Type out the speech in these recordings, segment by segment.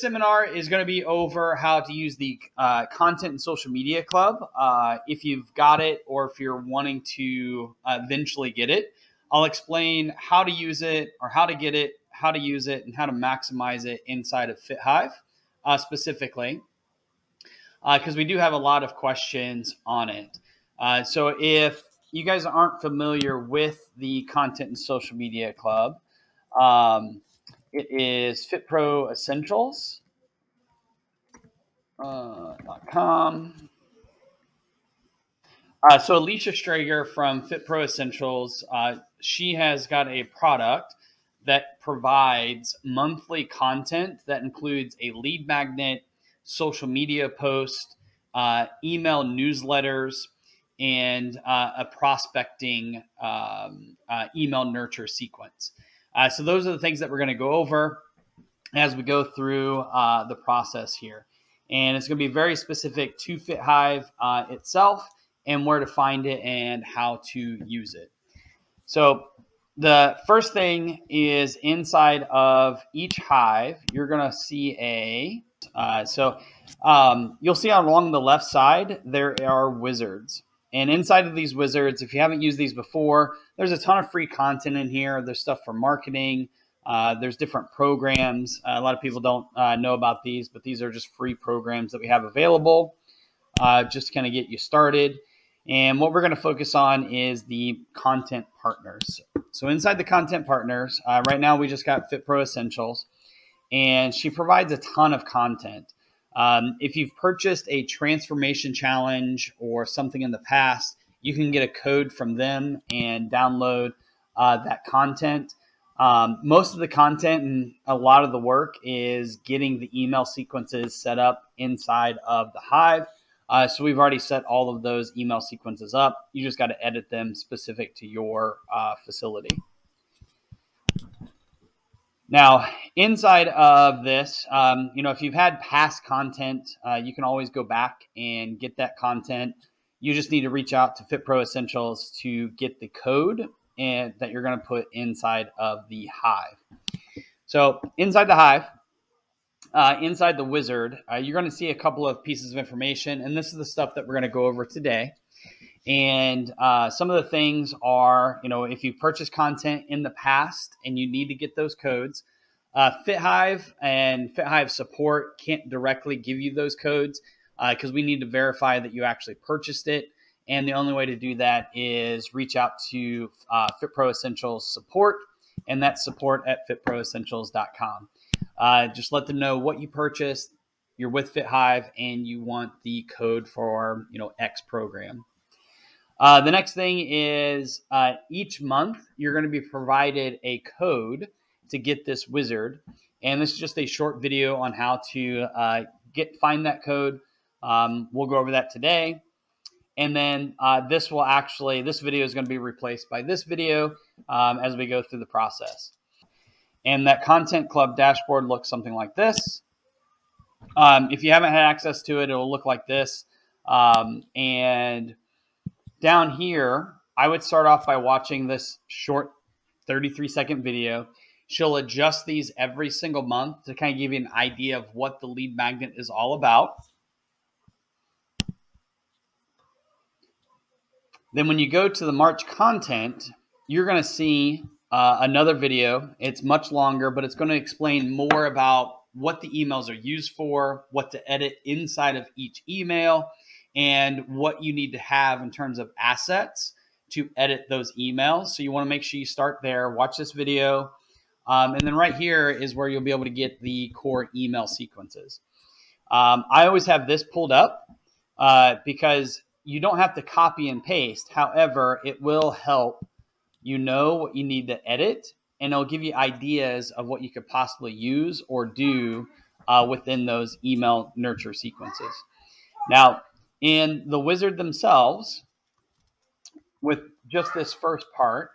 seminar is going to be over how to use the Content and Social Media Club. If you've got it or if you're wanting to eventually get it, I'll explain how to use it or how to get it, how to use it, and how to maximize it inside of FitHive specifically, because we do have a lot of questions on it. So if you guys aren't familiar with the Content and Social Media Club, it is fitproessentials.com. So Alicia Strager from Fit Pro Essentials, she has got a product that provides monthly content that includes a lead magnet, social media post, email newsletters, and a prospecting email nurture sequence. So those are the things that we're going to go over as we go through the process here. And it's going to be very specific to FitHive itself and where to find it and how to use it. So the first thing is inside of each hive, you're going to see you'll see along the left side, there are wizards. And inside of these wizards, if you haven't used these before, there's a ton of free content in here. There's stuff for marketing. There's different programs. A lot of people don't know about these, but these are just free programs that we have available just to kind of get you started. And what we're going to focus on is the content partners. So inside the content partners, right now we just got Fit Pro Essentials, and she provides a ton of content. If you've purchased a transformation challenge or something in the past, you can get a code from them and download that content. Most of the content and a lot of the work is getting the email sequences set up inside of the Hive. So we've already set all of those email sequences up. You just got to edit them specific to your facility. Now, inside of this, if you've had past content, you can always go back and get that content. You just need to reach out to Fit Pro Essentials to get the code that you're going to put inside of the Hive. So inside the Hive, inside the wizard, you're going to see a couple of pieces of information, and this is the stuff that we're going to go over today. And some of the things are, if you purchased content in the past and you need to get those codes, FitHive and FitHive support can't directly give you those codes because we need to verify that you actually purchased it. And the only way to do that is reach out to Fit Pro Essentials support, and that's support@fitproessentials.com. Just let them know what you purchased, you're with FitHive, and you want the code for X program. The next thing is each month you're going to be provided a code to get this wizard, and this is just a short video on how to find that code. We'll go over that today, and then this video is going to be replaced by this video as we go through the process. And that Content Club dashboard looks something like this. If you haven't had access to it, it'll look like this. And down here, I would start off by watching this short 33-second video. She'll adjust these every single month to kind of give you an idea of what the lead magnet is all about. Then when you go to the March content, you're going to see another video. It's much longer, but it's going to explain more about what the emails are used for, what to edit inside of each email, and what you need to have in terms of assets to edit those emails. So you want to make sure you start there, watch this video. And then right here is where you'll be able to get the core email sequences. I always have this pulled up because you don't have to copy and paste. However, it will help you know what you need to edit, and it'll give you ideas of what you could possibly use or do within those email nurture sequences. Now, in the wizard themselves, with just this first part,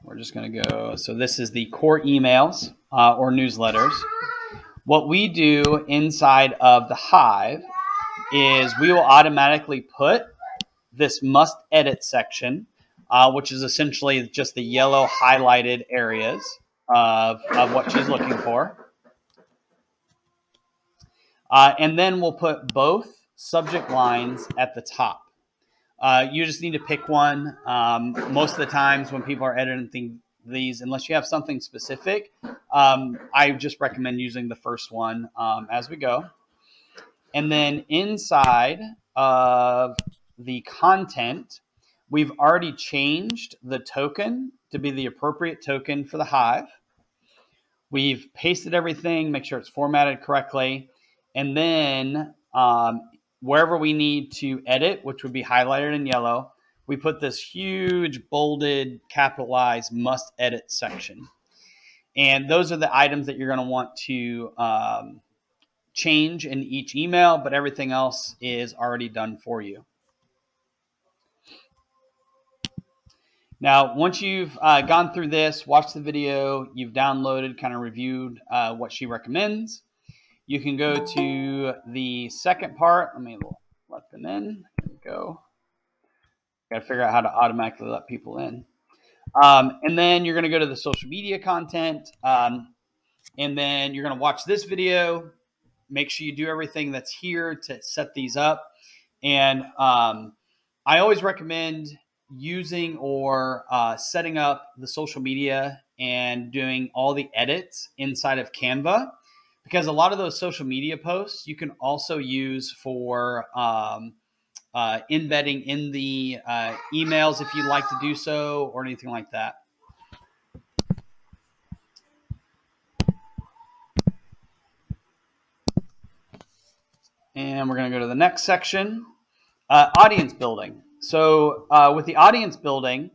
we're just going to go. So this is the core emails or newsletters. What we do inside of the Hive is we will automatically put this must edit section which is essentially just the yellow highlighted areas of what she's looking for. And then we'll put both subject lines at the top. You just need to pick one. Most of the times when people are editing these, unless you have something specific, I just recommend using the first one as we go. And then inside of the content, we've already changed the token to be the appropriate token for the hive. We've pasted everything, make sure it's formatted correctly. And then wherever we need to edit, which would be highlighted in yellow, we put this huge bolded capitalized must edit section. And those are the items that you're going to want to change in each email, but everything else is already done for you. Now, once you've gone through this, watched the video, you've downloaded, kind of reviewed what she recommends, you can go to the second part. Let me let them in. There we go. Got to figure out how to automatically let people in. And then you're going to go to the social media content, and then you're going to watch this video. Make sure you do everything that's here to set these up. And I always recommend using or setting up the social media and doing all the edits inside of Canva, because a lot of those social media posts you can also use for embedding in the emails if you'd like to do so, or anything like that. And we're going to go to the next section, audience building. So with the audience building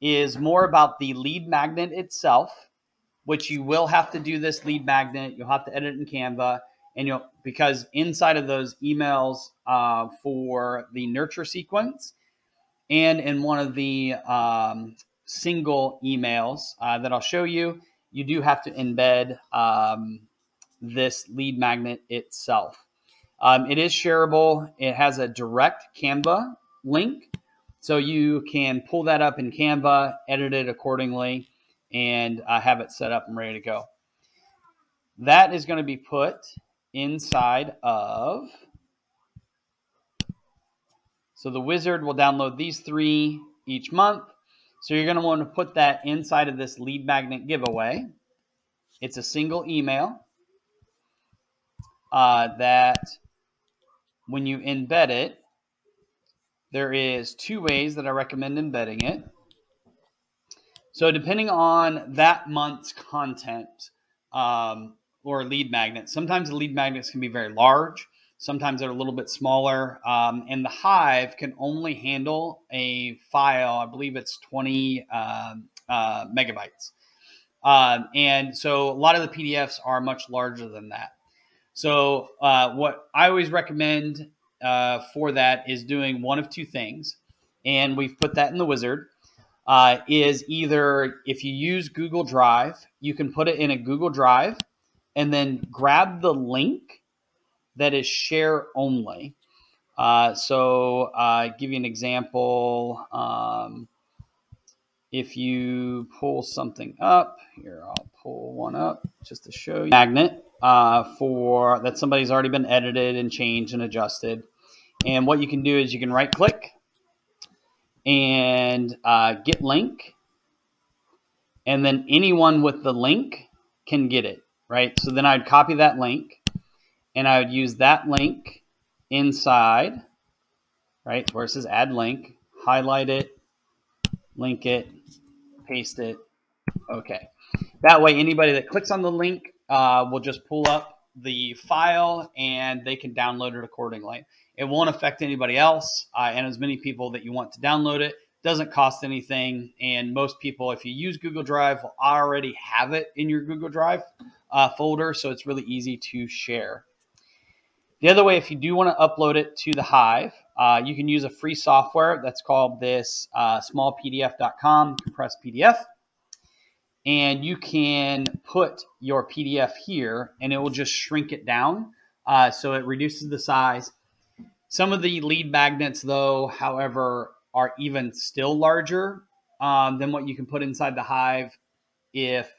is more about the lead magnet itself, which you will have to do this lead magnet. You'll have to edit in Canva, and because inside of those emails for the nurture sequence and in one of the single emails that I'll show you, you do have to embed this lead magnet itself. It is shareable. It has a direct Canva link, so you can pull that up in Canva, edit it accordingly, and have it set up and ready to go. That is going to be put inside of, so the wizard will download these 3 each month. So you're going to want to put that inside of this lead magnet giveaway. It's a single email that when you embed it, there is 2 ways that I recommend embedding it. So depending on that month's content or lead magnet, sometimes the lead magnets can be very large. Sometimes they're a little bit smaller. And the Hive can only handle a file, I believe it's 20 megabytes. And so a lot of the PDFs are much larger than that. So what I always recommend for that is doing one of 2 things. And we've put that in the wizard. Is either if you use Google Drive, you can put it in a Google Drive and then grab the link that is share only. So give you an example. If you pull something up here, I'll pull one up just to show you. Magnet for that somebody's already been edited and changed and adjusted. And what you can do is you can right click and get link, and then anyone with the link can get it, right? So then I'd copy that link and I would use that link inside, right, where it says add link, highlight it, link it, paste it. Okay. That way anybody that clicks on the link will just pull up the file and they can download it accordingly. It won't affect anybody else and as many people that you want to download it. Doesn't cost anything, and most people, if you use Google Drive, will already have it in your Google Drive folder, so it's really easy to share. The other way, if you do want to upload it to the Hive, you can use a free software that's called this smallpdf.com compressed PDF. And you can put your PDF here, and it will just shrink it down. So it reduces the size. Some of the lead magnets, though, however, are even still larger. than what you can put inside the Hive if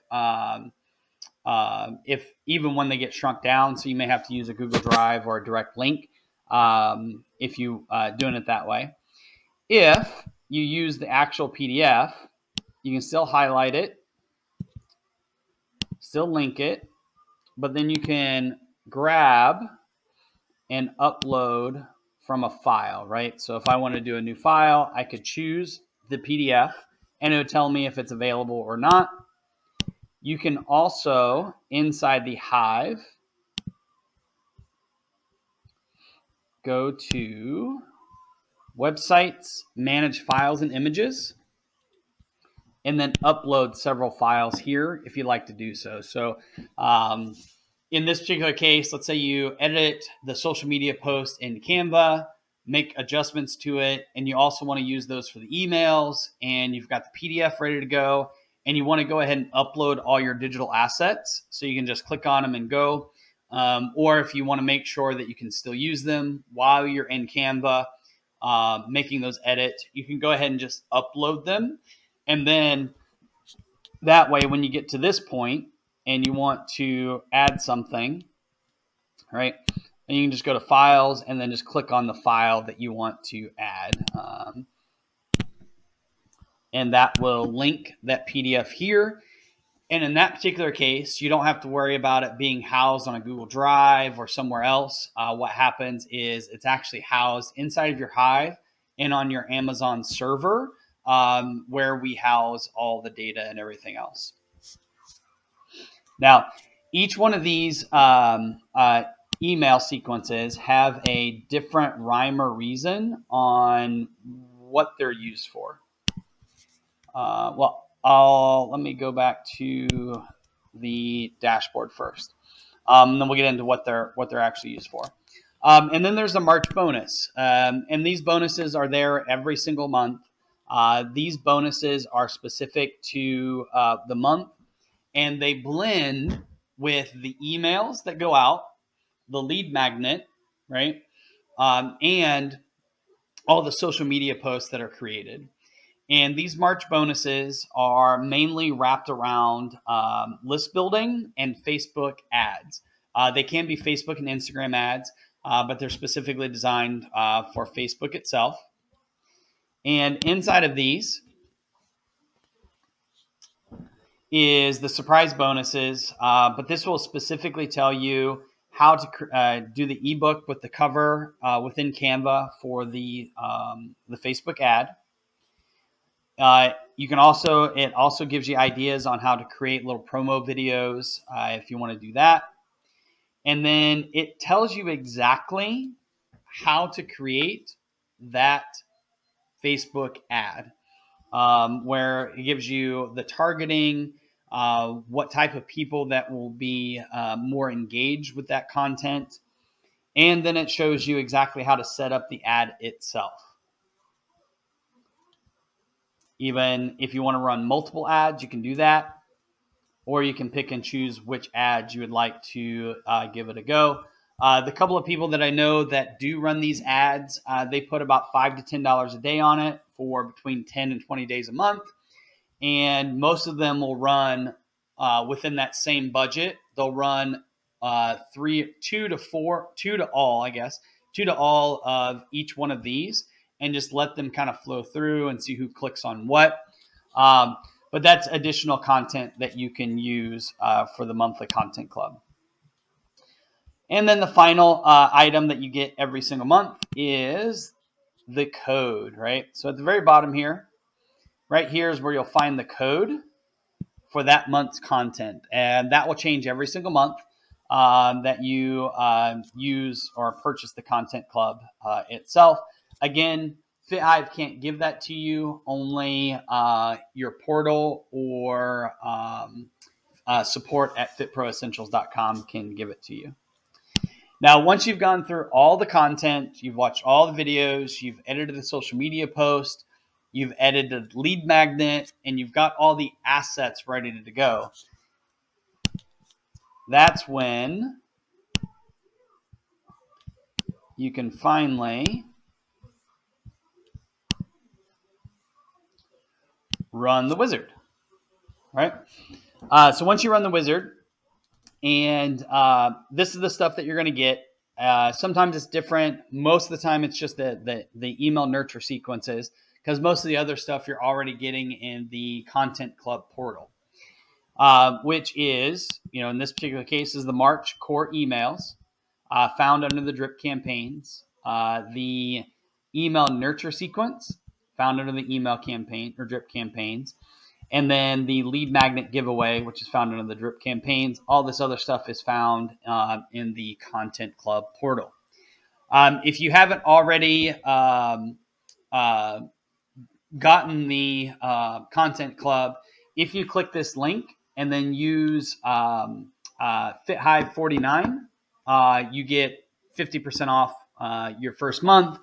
even when they get shrunk down. So you may have to use a Google Drive or a direct link if you doing it that way. If you use the actual PDF, you can still highlight it, still link it, but then you can grab and upload from a file, right? So if I want to do a new file, I could choose the PDF and it would tell me if it's available or not. You can also, inside the Hive, go to Websites, Manage Files and Images, and then upload several files here if you'd like to do so. So in this particular case, let's say you edit the social media post in Canva, make adjustments to it, and you also want to use those for the emails, and you've got the PDF ready to go, and you want to go ahead and upload all your digital assets. So you can just click on them and go. Or if you want to make sure that you can still use them while you're in Canva, making those edits, you can go ahead and just upload them. And then that way, when you get to this point and you want to add something, right, and you can just go to Files and then just click on the file that you want to add. And that will link that PDF here. And in that particular case, you don't have to worry about it being housed on a Google Drive or somewhere else. What happens is it's actually housed inside of your Hive and on your Amazon server, where we house all the data and everything else. Now, each one of these email sequences have a different rhyme or reason on what they're used for. Let me go back to the dashboard first. Then we'll get into what they're actually used for. And then there's a March bonus. And these bonuses are there every single month. These bonuses are specific to the month, and they blend with the emails that go out, the lead magnet, right? And all the social media posts that are created. And these March bonuses are mainly wrapped around list building and Facebook ads. They can be Facebook and Instagram ads, but they're specifically designed for Facebook itself. And inside of these is the surprise bonuses, but this will specifically tell you how to do the ebook with the cover within Canva for the Facebook ad. You can it also gives you ideas on how to create little promo videos if you want to do that. And then it tells you exactly how to create that Facebook ad, where it gives you the targeting, what type of people that will be more engaged with that content. And then it shows you exactly how to set up the ad itself. Even if you want to run multiple ads, you can do that. Or you can pick and choose which ads you would like to give it a go. The couple of people that I know that do run these ads, they put about $5 to $10 a day on it for between 10 and 20 days a month. And most of them will run within that same budget. They'll run two to all of each one of these, and just let them kind of flow through and see who clicks on what. But that's additional content that you can use for the monthly content club. And then the final item that you get every single month is the code, right? So at the very bottom here, right here is where you'll find the code for that month's content. And that will change every single month that you use or purchase the content club itself. Again, FitHive can't give that to you. Only your portal or support at fitproessentials.com can give it to you. Now, once you've gone through all the content, you've watched all the videos, you've edited the social media post, you've edited the lead magnet, and you've got all the assets ready to go, that's when you can finally run the wizard, right? So once you run the wizard, and this is the stuff that you're going to get. Sometimes it's different. Most of the time, it's just the email nurture sequences, because most of the other stuff you're already getting in the Content Club portal, which is, in this particular case, is the March core emails found under the drip campaigns, the email nurture sequence found under the email campaign or drip campaigns, and then the lead magnet giveaway, which is found under the drip campaigns. All this other stuff is found in the Content Club portal. If you haven't already gotten the Content Club, if you click this link and then use FitHive 49, you get 50% off your first month,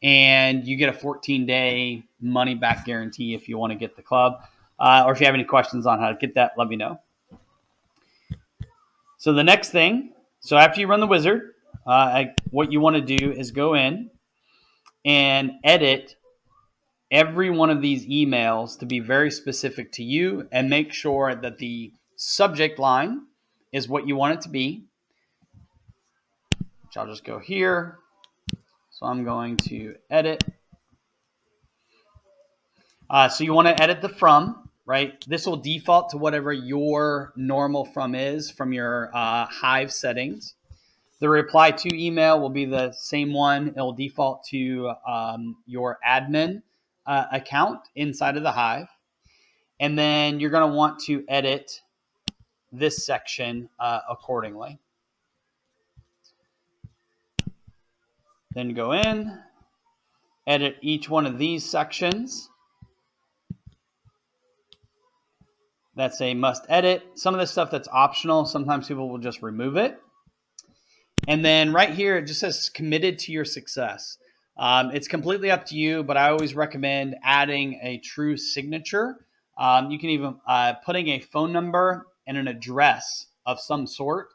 and you get a 14-day money-back guarantee if you want to get the club. Or if you have any questions on how to get that, let me know. So the next thing, so after you run the wizard, what you want to do is go in and edit every one of these emails to be very specific to you, and make sure that the subject line is what you want it to be, which I'll just go here. So I'm going to edit. So you want to edit the from, right? This will default to whatever your normal from is from your Hive settings. The reply to email will be the same one. It'll default to your admin account inside of the Hive. And then you're going to want to edit this section accordingly. Then go in, edit each one of these sections. That's a must edit. Some of the stuff that's optional, sometimes people will just remove it. And then right here, it just says committed to your success. It's completely up to you, but I always recommend adding a true signature. You can even putting a phone number and an address of some sort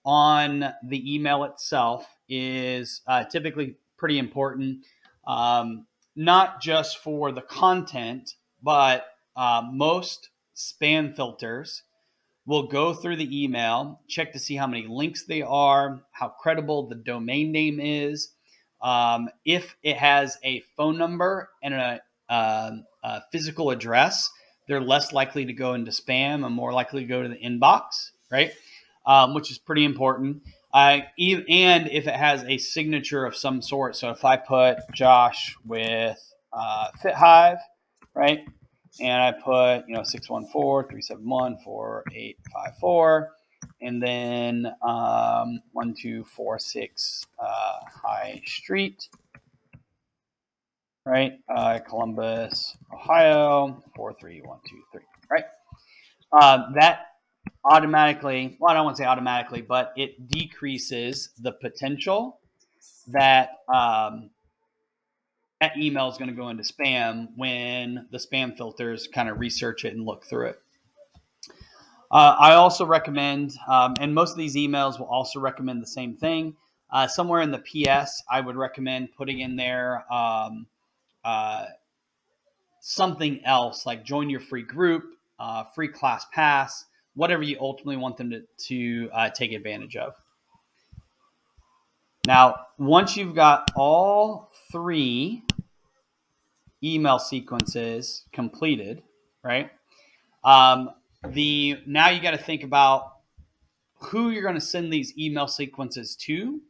on the email itself is typically pretty important, not just for the content, but most spam filters will go through the email, check to see how many links they are, how credible the domain name is. If it has a phone number and a physical address, they're less likely to go into spam and more likely to go to the inbox, right? Which is pretty important. And if it has a signature of some sort. So if I put Josh with FitHive, right? And I put, 614-371-4854, and then 1246 High Street, right? Columbus, Ohio, 43123, right? That automatically, well, I don't want to say automatically, but it decreases the potential that that email is going to go into spam when the spam filters kind of research it and look through it. I also recommend, and most of these emails will also recommend the same thing. Somewhere in the PS, I would recommend putting in there something else, like join your free group, free class pass, whatever you ultimately want them to take advantage of. Now, once you've got all three email sequences completed, right? Now you got to think about who you're going to send these email sequences to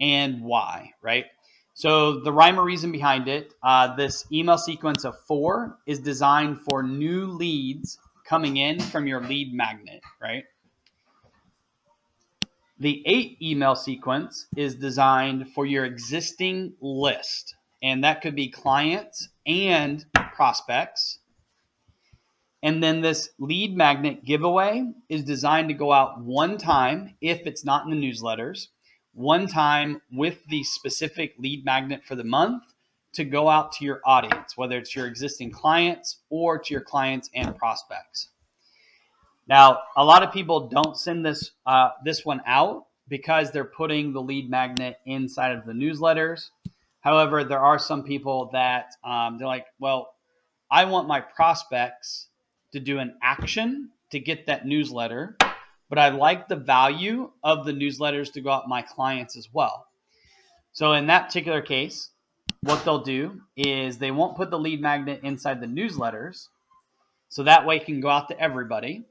and why, right? So the rhyme or reason behind it, this email sequence of 4 is designed for new leads coming in from your lead magnet, right? The 8 email sequence is designed for your existing list, and that could be clients and prospects. And then this lead magnet giveaway is designed to go out one time if it's not in the newsletters, one time with the specific lead magnet for the month to go out to your audience, whether it's your existing clients or to your clients and prospects. Now, a lot of people don't send this one out because they're putting the lead magnet inside of the newsletters. However, there are some people that they're like, well, I want my prospects to do an action to get that newsletter, but I like the value of the newsletters to go out to my clients as well. So in that particular case, what they'll do is they won't put the lead magnet inside the newsletters, so that way it can go out to everybody.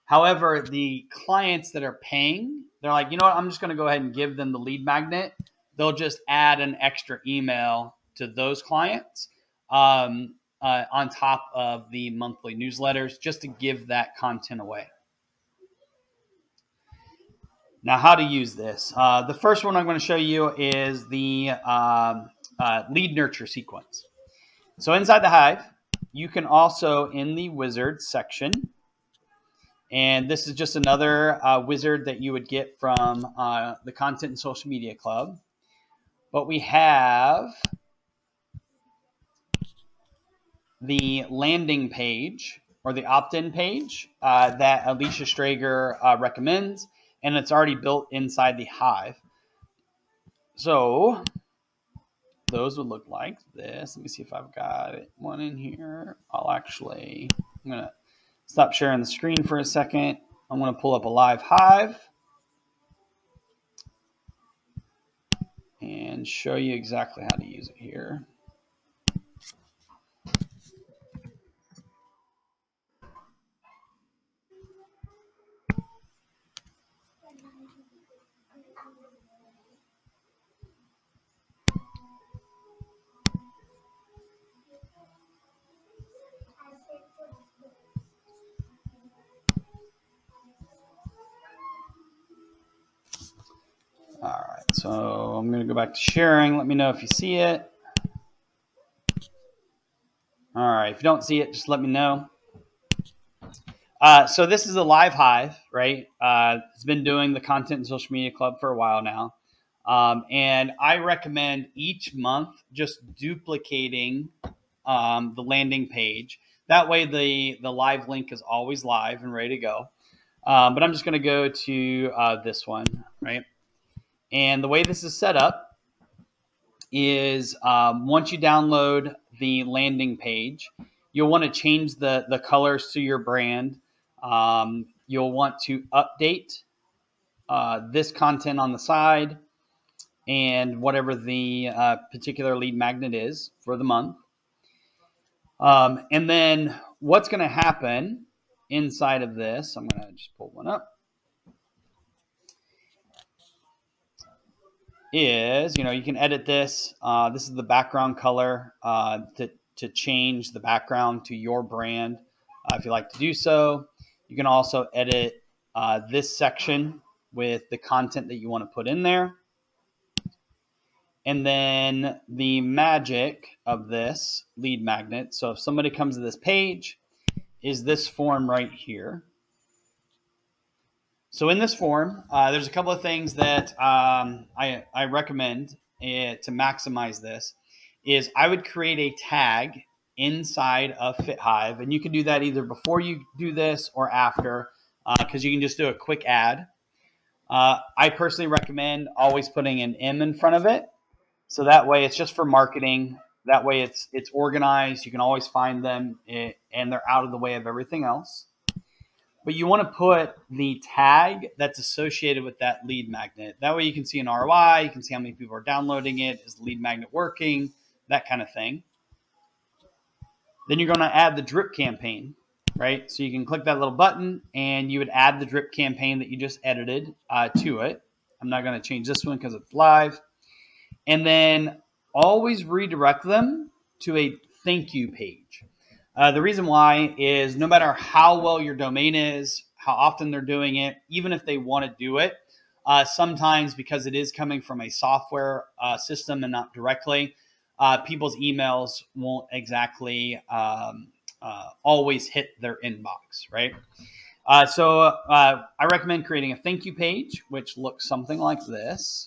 However, the clients that are paying, they're like, you know what, I'm just going to go ahead and give them the lead magnet. They'll just add an extra email to those clients on top of the monthly newsletters, just to give that content away. Now, how to use this. The first one I'm going to show you is the lead nurture sequence. So inside the Hive, you can also, in the wizard section, and this is just another wizard that you would get from the Content and Social Media Club. But we have the landing page, or the opt-in page that Alicia Strager recommends, and it's already built inside the Hive. So those would look like this. Let me see if I've got one in here. I'm going to stop sharing the screen for a second. I'm going to pull up a live Hive and show you exactly how to use it here. All right, so I'm going to go back to sharing. Let me know if you see it. All right, if you don't see it, just let me know. So this is a live Hive, right? It's been doing the Content and Social Media Club for a while now. And I recommend each month just duplicating the landing page. That way the live link is always live and ready to go. But I'm just going to go to this one, right? And the way this is set up is once you download the landing page, you'll want to change the colors to your brand. You'll want to update this content on the side and whatever the particular lead magnet is for the month. And then what's going to happen inside of this, I'm going to just pull one up, is, you can edit this. This is the background color to change the background to your brand if you like to do so. You can also edit this section with the content that you want to put in there. And then the magic of this lead magnet. So if somebody comes to this page, is this form right here. So in this form, there's a couple of things that I recommend to maximize this. Is I would create a tag inside of FitHive, and you can do that either before you do this or after, because you can just do a quick ad. I personally recommend always putting an M in front of it, so that way it's just for marketing. That way it's organized. You can always find them, and they're out of the way of everything else. But you want to put the tag that's associated with that lead magnet. That way you can see an ROI, you can see how many people are downloading it, is the lead magnet working, that kind of thing. Then you're going to add the drip campaign, right? So you can click that little button and you would add the drip campaign that you just edited to it. I'm not going to change this one because it's live. And then always redirect them to a thank you page. The reason why is no matter how well your domain is, how often they're doing it, even if they want to do it, sometimes because it is coming from a software system and not directly, people's emails won't exactly always hit their inbox, right? So I recommend creating a thank you page, which looks something like this.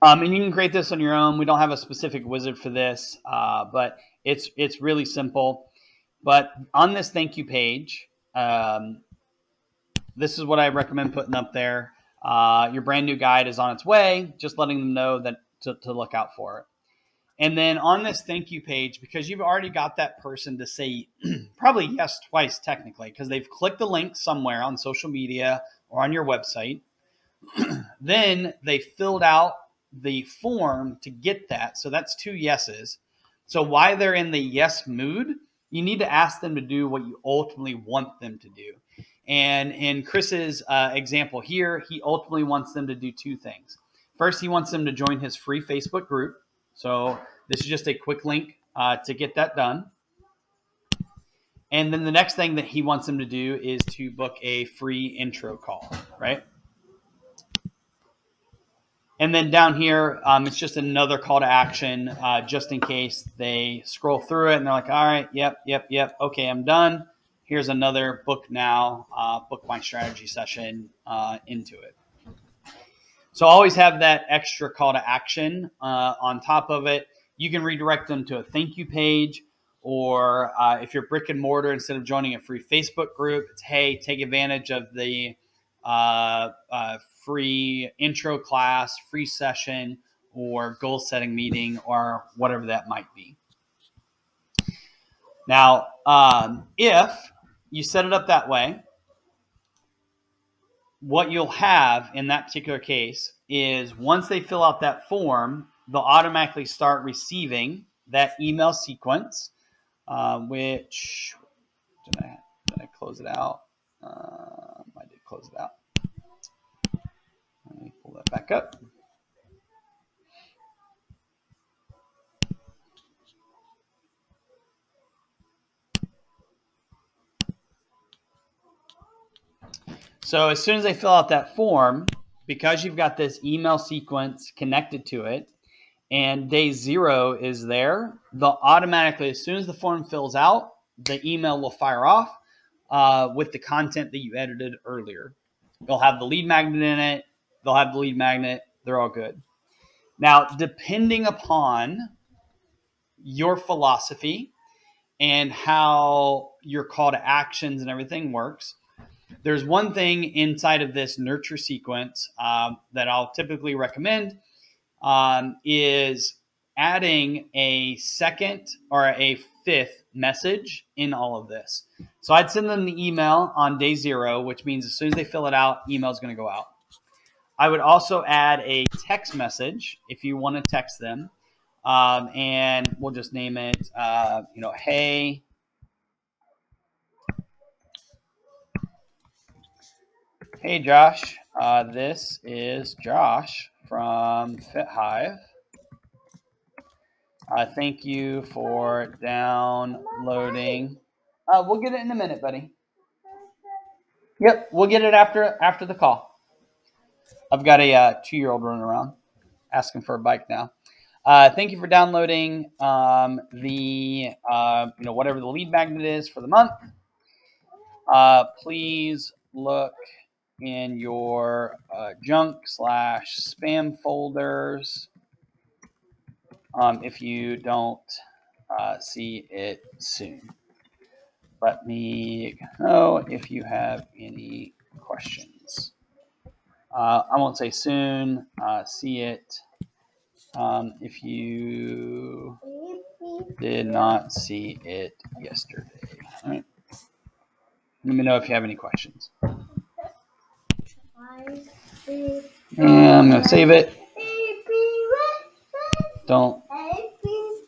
And you can create this on your own. We don't have a specific wizard for this, but it's really simple. But on this thank you page, this is what I recommend putting up there. Your brand new guide is on its way, just letting them know that to look out for it. And then on this thank you page, because you've already got that person to say probably yes twice technically, because they've clicked the link somewhere on social media or on your website, then they filled out the form to get that. So that's 2 yeses. So while they're in the yes mood, you need to ask them to do what you ultimately want them to do. And in Chris's example here, he ultimately wants them to do 2 things. First, he wants them to join his free Facebook group. So this is just a quick link to get that done. And then the next thing that he wants them to do is to book a free intro call, right? And then down here, it's just another call to action, just in case they scroll through it and they're like, all right, yep. Okay, I'm done. Here's another book now, book my strategy session into it. So always have that extra call to action on top of it. You can redirect them to a thank you page, or if you're brick and mortar, instead of joining a free Facebook group, it's, hey, take advantage of the free intro class, free session, or goal setting meeting, or whatever that might be. Now, if you set it up that way, what you'll have in that particular case is once they fill out that form, they'll automatically start receiving that email sequence, which, did I close it out? I did close it out. Let me pull that back up. So as soon as they fill out that form, because you've got this email sequence connected to it, and day 0 is there, they'll automatically, as soon as the form fills out, the email will fire off with the content that you edited earlier. They'll have the lead magnet in it. They'll have the lead magnet. They're all good. Now, depending upon your philosophy and how your call to actions and everything works, there's one thing inside of this nurture sequence that I'll typically recommend is adding a second or a 5th message in all of this. So I'd send them the email on day 0, which means as soon as they fill it out, email is going to go out. I would also add a text message if you want to text them, and we'll just name it, hey, hey, Josh, this is Josh from FitHive. Thank you for downloading. We'll get it in a minute, buddy. Yep, we'll get it after the call. I've got a 2-year-old running around asking for a bike now. Thank you for downloading the whatever the lead magnet is for the month. Please look in your junk/spam folders if you don't see it soon. Let me know if you have any questions. I won't say soon. See it if you did not see it yesterday. All right. Let me know if you have any questions. And I'm going to save it.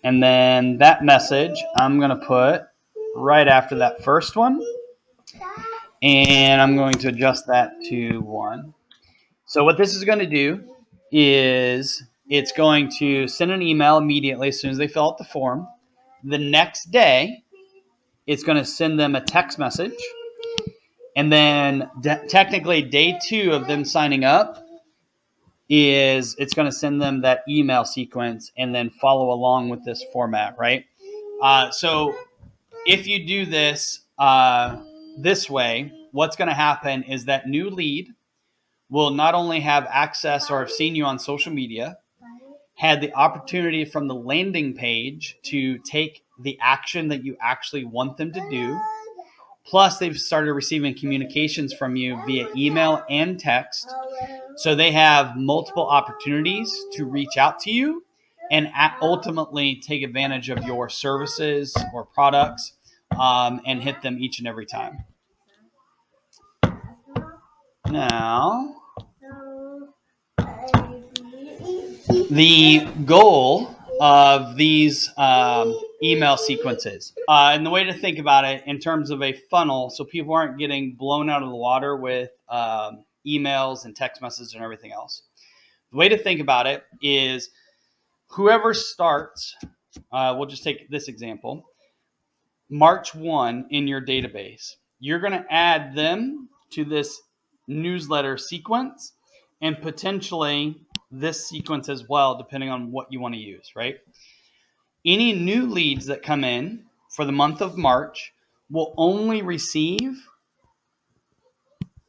And then that message I'm going to put right after that first one. And I'm going to adjust that to 1. So what this is going to do is it's going to send an email immediately as soon as they fill out the form. The next day, it's going to send them a text message. And then technically day 2 of them signing up is it's going to send them that email sequence and then follow along with this format, right? So if you do this this way, what's going to happen is that new lead will not only have access or have seen you on social media, had the opportunity from the landing page to take the action that you actually want them to do, plus they've started receiving communications from you via email and text So they have multiple opportunities to reach out to you and ultimately take advantage of your services or products, and hit them each and every time. Now, the goal of these email sequences, and the way to think about it in terms of a funnel, so people aren't getting blown out of the water with emails and text messages and everything else. The way to think about it is whoever starts, we'll just take this example, March 1 in your database, you're going to add them to this newsletter sequence and potentially this sequence as well, depending on what you want to use, right? Any new leads that come in for the month of March will only receive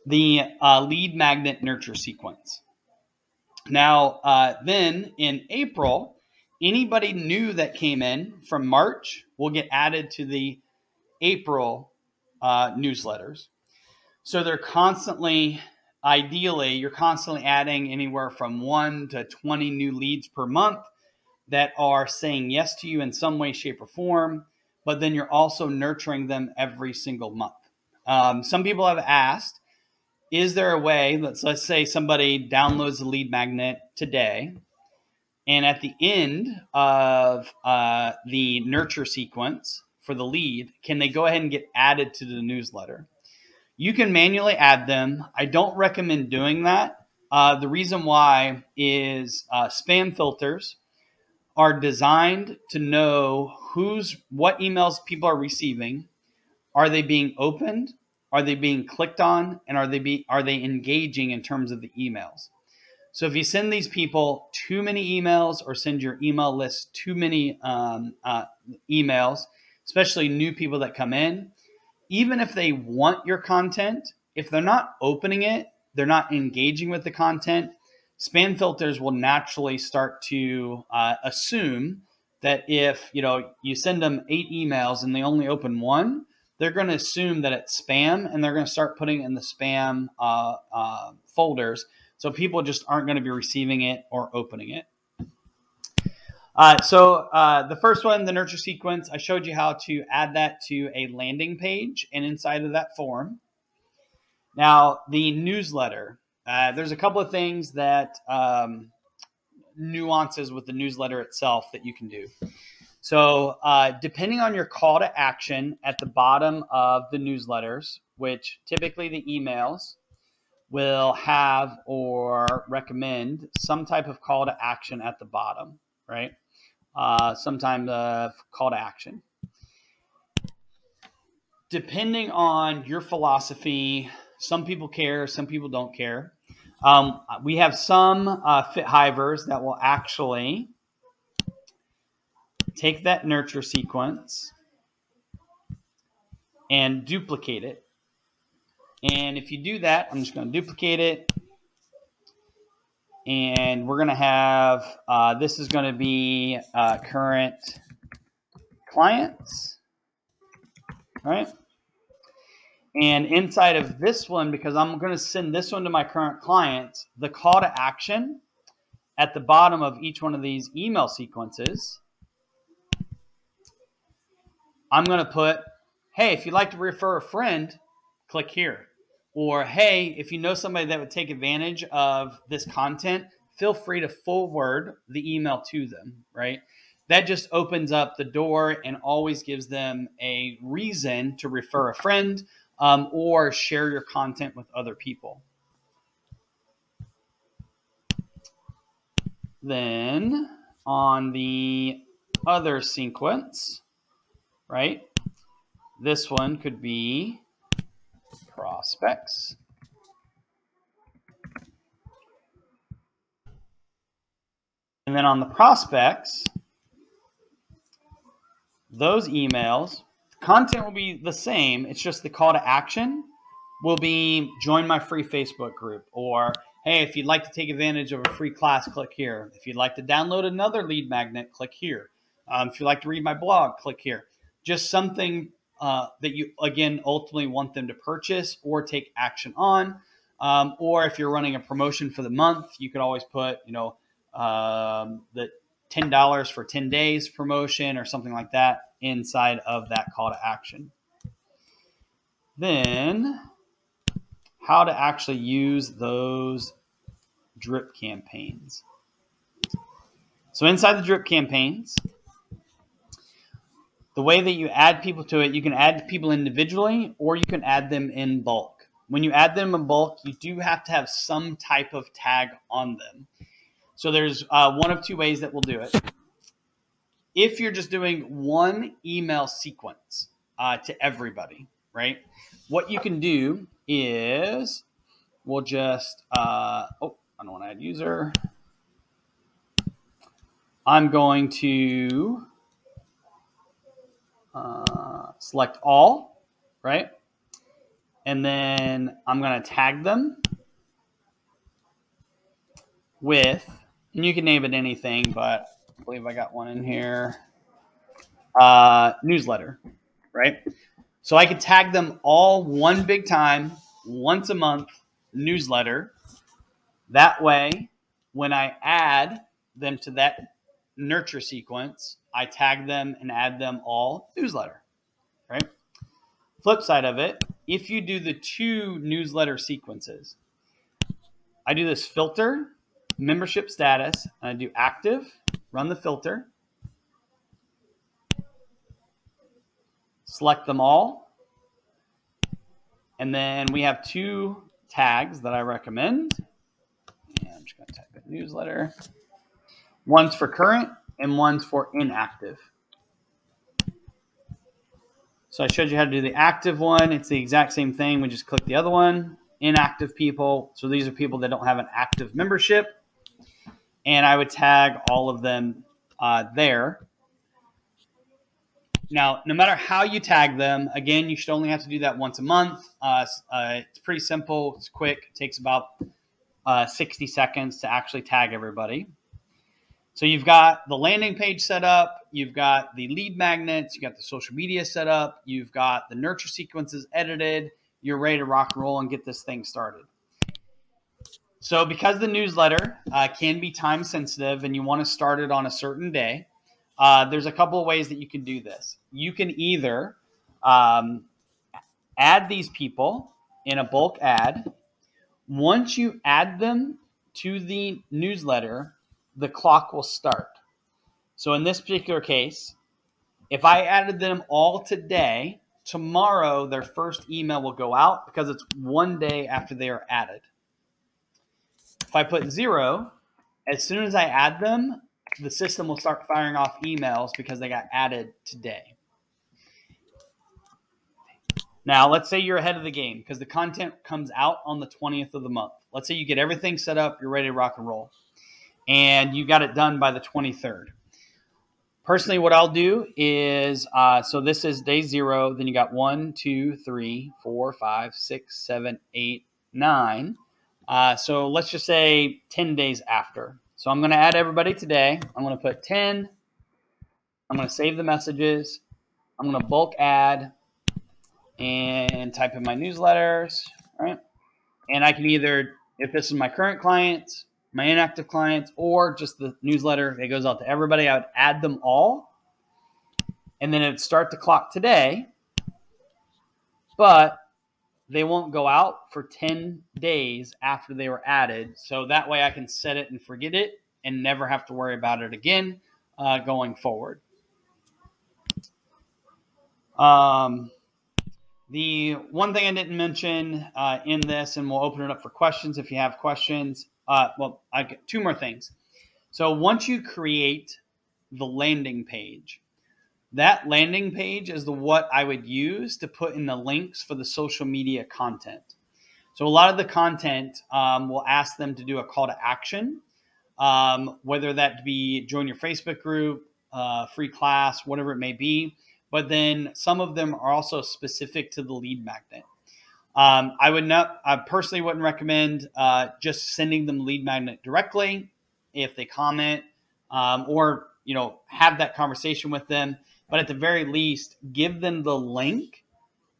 the lead magnet nurture sequence. Now, then in April, anybody new that came in from March will get added to the April newsletters. So they're constantly, ideally, you're constantly adding anywhere from 1 to 20 new leads per month that are saying yes to you in some way, shape, or form, but then you're also nurturing them every single month. Some people have asked, is there a way, let's say somebody downloads the lead magnet today, and at the end of the nurture sequence for the lead, can they go ahead and get added to the newsletter? You can manually add them. I don't recommend doing that. The reason why is spam filters are designed to know what emails people are receiving. Are they being opened? Are they being clicked on? And are they engaging in terms of the emails? So if you send these people too many emails or send your email list too many emails, especially new people that come in, even if they want your content, if they're not opening it, they're not engaging with the content, spam filters will naturally start to assume that if you send them 8 emails and they only open 1, they're going to assume that it's spam, and they're going to start putting it in the spam folders. So people just aren't going to be receiving it or opening it. So the first one, the nurture sequence, I showed you how to add that to a landing page and inside of that form. Now, the newsletter, there's a couple of things that nuances with the newsletter itself that you can do. So depending on your call to action at the bottom of the newsletters, which typically the emails will have or recommend some type of call to action at the bottom, right? Sometimes call to action. Depending on your philosophy, some people care, some people don't care. We have some fit hivers that will actually take that nurture sequence and duplicate it. And if you do that, I'm just going to duplicate it. And we're going to have, this is going to be current clients, right? And inside of this one, because I'm going to send this one to my current clients, the call to action at the bottom of each one of these email sequences, I'm going to put, hey, if you'd like to refer a friend, click here. Or, hey, if you know somebody that would take advantage of this content, feel free to forward the email to them, right? That just opens up the door and always gives them a reason to refer a friend or share your content with other people. Then on the other sequence, right, this one could be prospects. And then on the prospects, those emails, content will be the same. It's just the call to action will be join my free Facebook group, or hey, if you'd like to take advantage of a free class, click here. If you'd like to download another lead magnet, click here. If you'd like to read my blog, click here. Just something that you, again, ultimately want them to purchase or take action on. Or if you're running a promotion for the month, you could always put, the $10 for 10 days promotion or something like that inside of that call to action. Then how to actually use those drip campaigns. So inside the drip campaigns, the way that you add people to it, you can add people individually or you can add them in bulk. When you add them in bulk, you do have to have some type of tag on them. So there's one of two ways that we'll do it. If you're just doing one email sequence to everybody, right? What you can do is we'll just, I don't want to add user. I'm going to select all, right? And then I'm going to tag them with, and you can name it anything, but I believe I got one in here, newsletter, right? So I could tag them all one big time, once a month, newsletter. That way, when I add them to that nurture sequence, I tag them and add them all newsletter, right? Flip side of it, if you do the two newsletter sequences, I do this filter, membership status, and I do active, run the filter, select them all, and then we have two tags that I recommend. And I'm just going to type in newsletter. One's for current and one's for inactive. So I showed you how to do the active one. It's the exact same thing. We just click the other one. Inactive people. So these are people that don't have an active membership. And I would tag all of them there. Now, no matter how you tag them, again, you should only have to do that once a month. It's pretty simple. It's quick. It takes about 60 seconds to actually tag everybody. So you've got the landing page set up, you've got the lead magnets, you got the social media set up, you've got the nurture sequences edited, you're ready to rock and roll and get this thing started. So because the newsletter can be time sensitive and you want to start it on a certain day, there's a couple of ways that you can do this. You can either add these people in a bulk ad. Once you add them to the newsletter, the clock will start. So in this particular case, if I added them all today, tomorrow their first email will go out because it's one day after they are added. If I put 0, as soon as I add them, the system will start firing off emails because they got added today. Now, let's say you're ahead of the game because the content comes out on the 20th of the month. Let's say you get everything set up, you're ready to rock and roll, and you got it done by the 23rd. Personally, what I'll do is, so this is day 0, then you got 1, 2, 3, 4, 5, 6, 7, 8, 9. So let's just say 10 days after. So I'm going to add everybody today. I'm going to put 10. I'm going to save the messages. I'm going to bulk add and type in my newsletters, right? And I can either, if this is my current clients, my inactive clients, or just the newsletter that goes out to everybody, I would add them all. And then it would start the clock today, but they won't go out for 10 days after they were added. So that way I can set it and forget it and never have to worry about it again going forward. The one thing I didn't mention in this, and we'll open it up for questions if you have questions. Well, I get 2 more things. So once you create the landing page, that landing page is what I would use to put in the links for the social media content. So a lot of the content will ask them to do a call to action, whether that be join your Facebook group, free class, whatever it may be. But then some of them are also specific to the lead magnet. I personally wouldn't recommend just sending them lead magnet directly if they comment or have that conversation with them. But at the very least, give them the link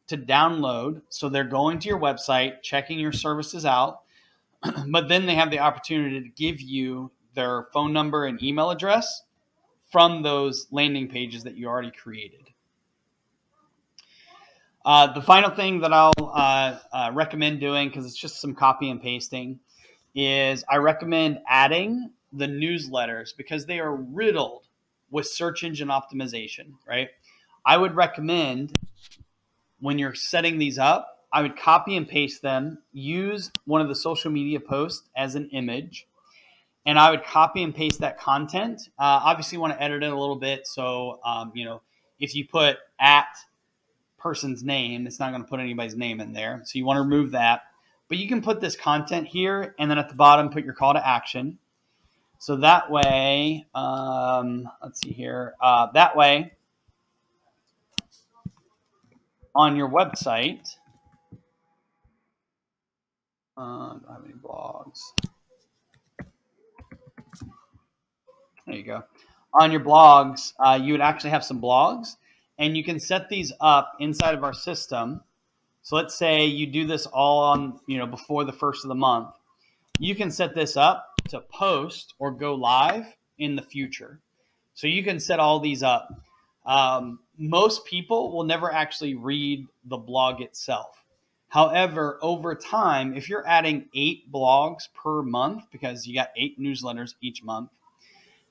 to download. So they're going to your website, checking your services out, but then they have the opportunity to give you their phone number and email address from those landing pages that you already created. The final thing that I'll recommend doing, because it's just some copy and pasting, is I recommend adding the newsletters because they are riddled with search engine optimization, right? I would recommend when you're setting these up, I would copy and paste them, use one of the social media posts as an image, and I would copy and paste that content. Obviously, you want to edit it a little bit. So, if you put at person's name, it's not going to put anybody's name in there. So you want to remove that. But you can put this content here, and then at the bottom, put your call to action. So that way, let's see here. That way, on your website, I don't have any blogs. There you go. On your blogs, you would actually have some blogs, and you can set these up inside of our system. So let's say you do this all on, before the first of the month. You can set this up to post or go live in the future. So you can set all these up. Most people will never actually read the blog itself. However, over time, if you're adding 8 blogs per month, because you got 8 newsletters each month,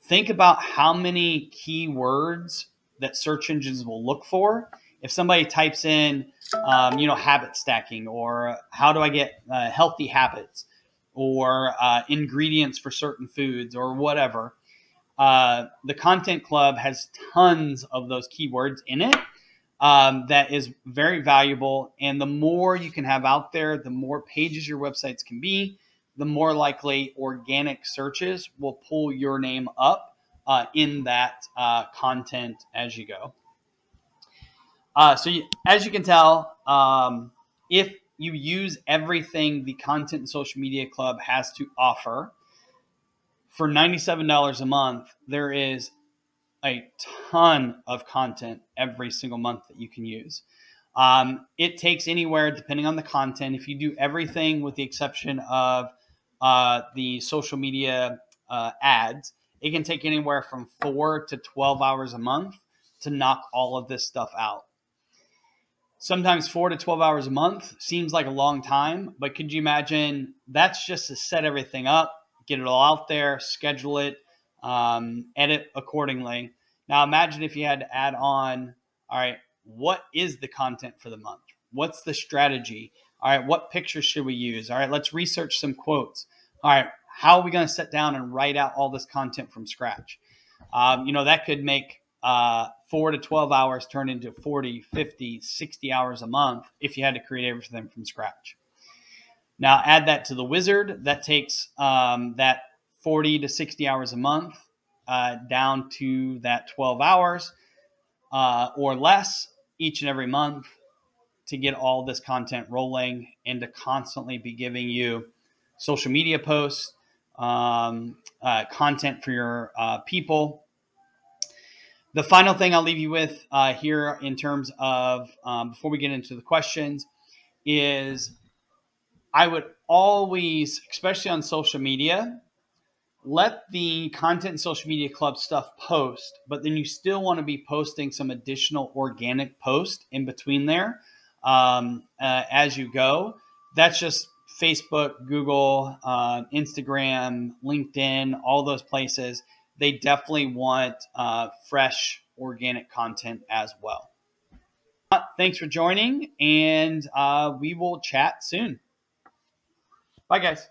think about how many keywords that search engines will look for. If somebody types in, habit stacking, or how do I get healthy habits, or ingredients for certain foods, or whatever, the Content Club has tons of those keywords in it. That is very valuable. And the more you can have out there, the more pages your websites can be, the more likely organic searches will pull your name up in that content as you go. As you can tell, if you use everything the Content and Social Media Club has to offer, for $97 a month, there is a ton of content every single month that you can use. It takes anywhere, depending on the content, if you do everything with the exception of the social media ads, it can take anywhere from 4 to 12 hours a month to knock all of this stuff out. Sometimes 4 to 12 hours a month seems like a long time, but could you imagine that's just to set everything up, get it all out there, schedule it, edit accordingly. Now imagine if you had to add on, all right, what is the content for the month? What's the strategy? All right, what pictures should we use? All right, let's research some quotes. All right, how are we going to sit down and write out all this content from scratch? That could make 4 to 12 hours turn into 40, 50, 60 hours a month if you had to create everything from scratch. Now add that to the wizard. That takes that 40 to 60 hours a month down to that 12 hours or less each and every month to get all this content rolling and to constantly be giving you social media posts, content for your people. The final thing I'll leave you with here in terms of, before we get into the questions, is I would always, especially on social media, let the Content and Social Media Club stuff post, but then you still want to be posting some additional organic post in between there as you go. That's just Facebook, Google, Instagram, LinkedIn, all those places. They definitely want fresh organic content as well. Thanks for joining, and we will chat soon. Bye, guys.